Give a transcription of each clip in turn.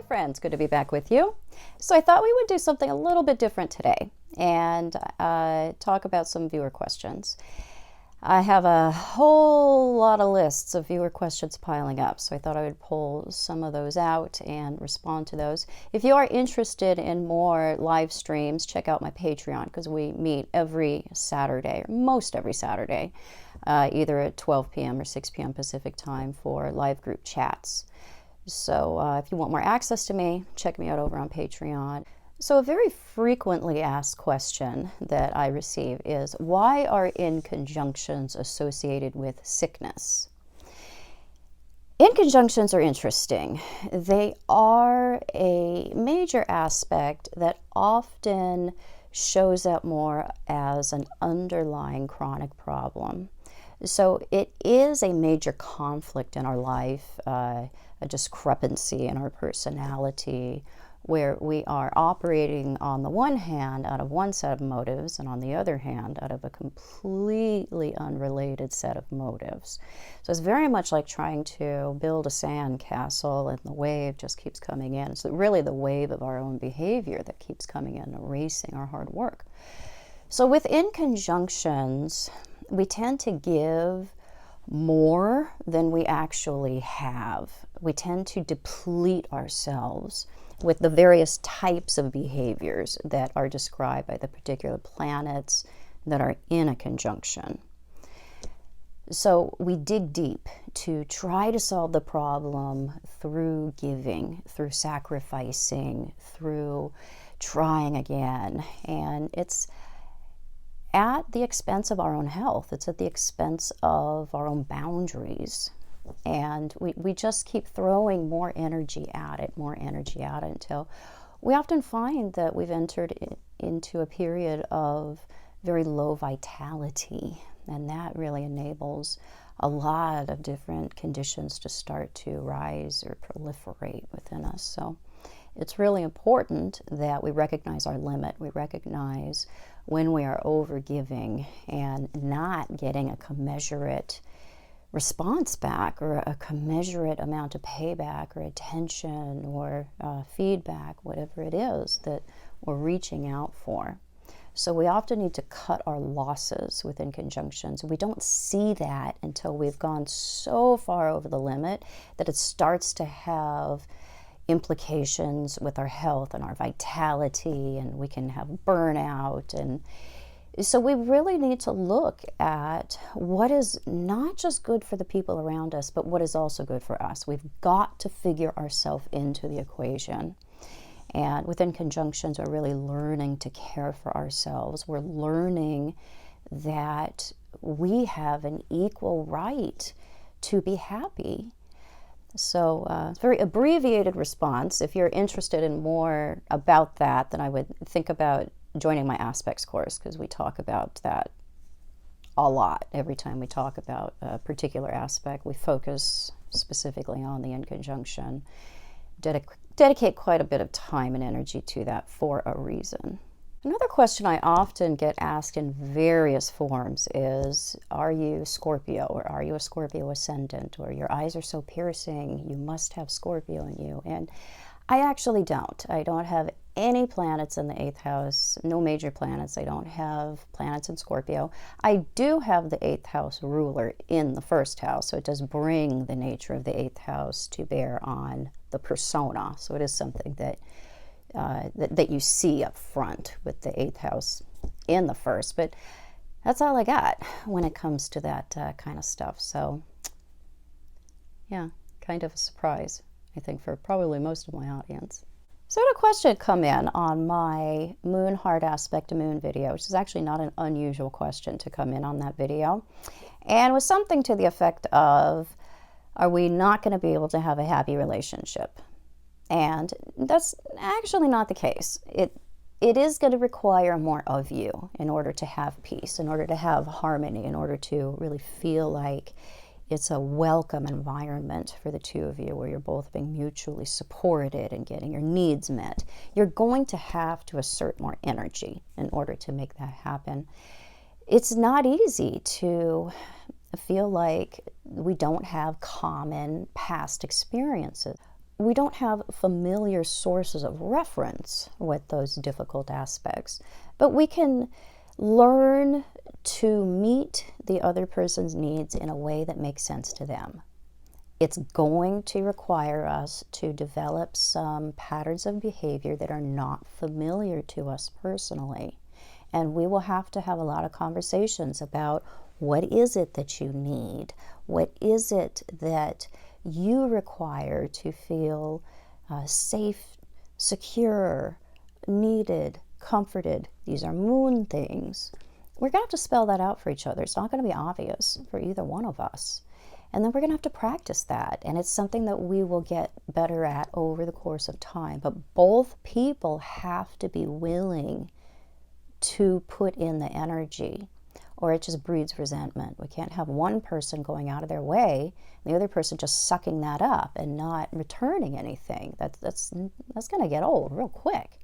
friends, good to be back with you. So I thought we would do something a little bit different today and talk about some viewer questions. I have a whole lot of lists of viewer questions piling up, so I thought I would pull some of those out and respond to those. If you are interested in more live streams, check out my Patreon, because we meet every Saturday, or most every Saturday, either at 12 p.m. or 6 p.m. Pacific time for live group chats. So if you want more access to me, check me out over on Patreon. So a very frequently asked question that I receive is, why are inconjunctions associated with sickness? Inconjunctions are interesting. They are a major aspect that often shows up more as an underlying chronic problem. So it is a major conflict in our life, a discrepancy in our personality, where we are operating on the one hand out of one set of motives and on the other hand out of a completely unrelated set of motives. So it's very much like trying to build a sand castle and the wave just keeps coming in. It's really the wave of our own behavior that keeps coming in, erasing our hard work. So with inconjunctions, we tend to give more than we actually have. We tend to deplete ourselves with the various types of behaviors that are described by the particular planets that are in a conjunction. So we dig deep to try to solve the problem through giving, through sacrificing, through trying again. And it's at the expense of our own health. It's at the expense of our own boundaries. And we just keep throwing more energy at it until we often find that we've entered into a period of very low vitality. And that really enables a lot of different conditions to start to rise or proliferate within us. So it's really important that we recognize our limit. We recognize when we are overgiving and not getting a commensurate response back or a commensurate amount of payback or attention or feedback, whatever it is that we're reaching out for. So we often need to cut our losses within conjunctions. We don't see that until we've gone so far over the limit that it starts to have implications with our health and our vitality, and we can have burnout. And so we really need to look at what is not just good for the people around us, but what is also good for us. We've got to figure ourselves into the equation. And within conjunctions, we're really learning to care for ourselves. We're learning that we have an equal right to be happy. So it's a very abbreviated response. If you're interested in more about that, then I would think about joining my aspects course, because we talk about that a lot. Every time we talk about a particular aspect, we focus specifically on the inconjunction, dedicate quite a bit of time and energy to that for a reason. Another question I often get asked in various forms is, are you Scorpio, or are you a Scorpio ascendant, or your eyes are so piercing, you must have Scorpio in you. And I actually don't. I don't have any planets in the 8th house, no major planets. I don't have planets in Scorpio. I do have the 8th house ruler in the 1st house, so it does bring the nature of the 8th house to bear on the persona. So it is something that that you see up front with the 8th house in the 1st. But that's all I got when it comes to that kind of stuff. So yeah, kind of a surprise, I think, for probably most of my audience. So I had a question come in on my moon hard aspect to moon video, which is actually not an unusual question to come in on that video. And it was something to the effect of, are we not going to be able to have a happy relationship? And that's actually not the case. It is going to require more of you in order to have peace, in order to have harmony, in order to really feel like it's a welcome environment for the two of you, where you're both being mutually supported and getting your needs met. You're going to have to assert more energy in order to make that happen. It's not easy to feel like we don't have common past experiences. we don't have familiar sources of reference with those difficult aspects, but we can learn to meet the other person's needs in a way that makes sense to them. It's going to require us to develop some patterns of behavior that are not familiar to us personally. And we will have to have a lot of conversations about what is it that you need? What is it that you require to feel safe, secure, needed, comforted? These are moon things. We're going to have to spell that out for each other. It's not going to be obvious for either one of us. And then we're going to have to practice that. And it's something that we will get better at over the course of time. But both people have to be willing to put in the energy, or it just breeds resentment. We can't have one person going out of their way and the other person just sucking that up and not returning anything. That's going to get old real quick.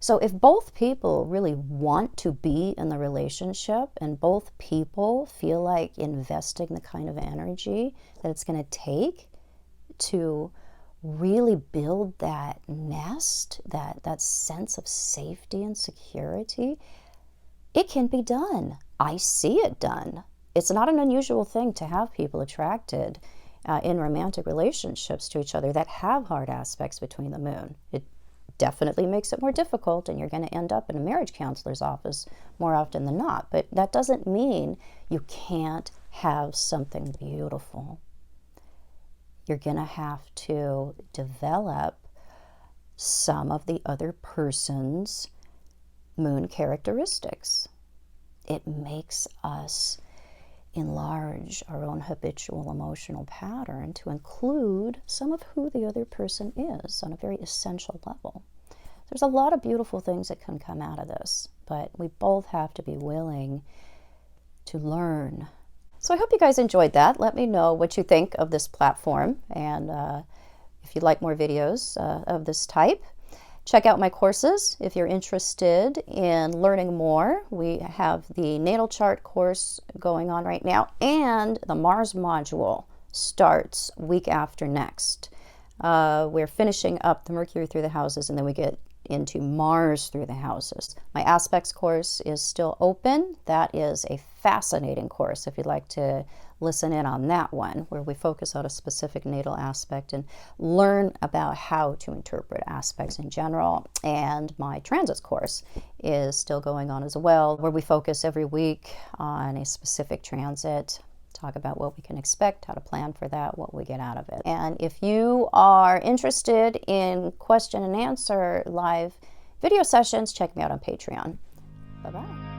So if both people really want to be in the relationship and both people feel like investing the kind of energy that it's going to take to really build that nest, that sense of safety and security, it can be done. I see it done. It's not an unusual thing to have people attracted in romantic relationships to each other that have hard aspects between the moon. It definitely makes it more difficult, and you're going to end up in a marriage counselor's office more often than not. But that doesn't mean you can't have something beautiful. You're going to have to develop some of the other person's moon characteristics. It makes us enlarge our own habitual emotional pattern to include some of who the other person is on a very essential level. There's a lot of beautiful things that can come out of this, but we both have to be willing to learn. So I hope you guys enjoyed that. Let me know what you think of this platform, and if you'd like more videos of this type. Check out my courses if you're interested in learning more. We have the natal chart course going on right now, and the Mars module starts week after next. We're finishing up the Mercury through the houses, and then we get into Mars through the houses. My aspects course is still open. That is a fascinating course if you'd like to listen in on that one, where we focus on a specific natal aspect and learn about how to interpret aspects in general. And my transits course is still going on as well, where we focus every week on a specific transit, talk about what we can expect, how to plan for that, what we get out of it. And if you are interested in question and answer live video sessions, check me out on Patreon. Bye-bye.